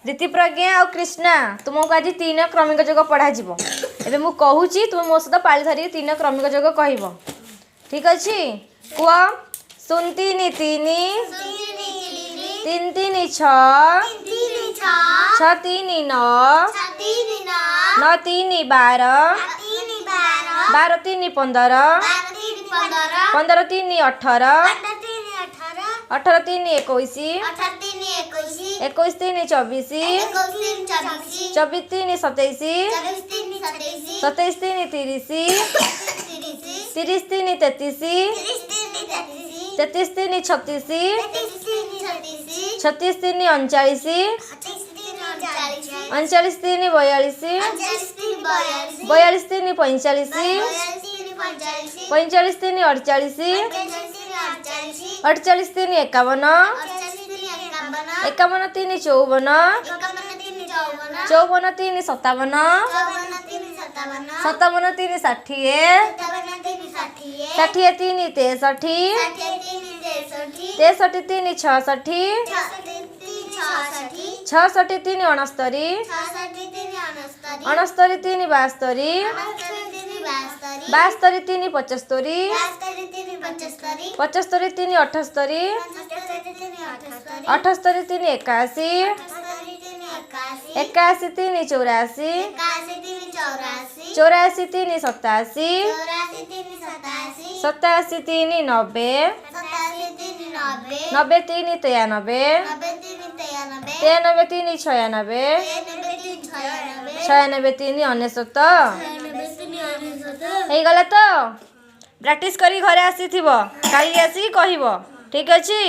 दीति प्रज्ञा और कृष्णा तुमको आज 3 क्रमिक योग पढ़ा एबे मु कहूची तुम मो सहित पाली धरी 3 क्रमिक योग कहब ठीक अच्छे कुआ सुन 3 3 3 3 6 6 3 9 9 3 12 12 3 15 15 3 18 18 3 21 21 3 24 24 3 27 27 3 30 30 3 33 33 3 36 36 3 39 39 3 42 42 3 45 45 3 48 48 3 51 51 3 54 54 3 57 57 3 60 60 3 63 63 3 66 66 3 69 69 3 72 72 3 75 75 3 78 78 3 81 81 3 84 84 3 87 87 3 90 90 3 93 93 3 96 96 3 99 हो गला तो प्रैक्टिस करी घरे आसी काली आसी कहब ठीक अच्छे।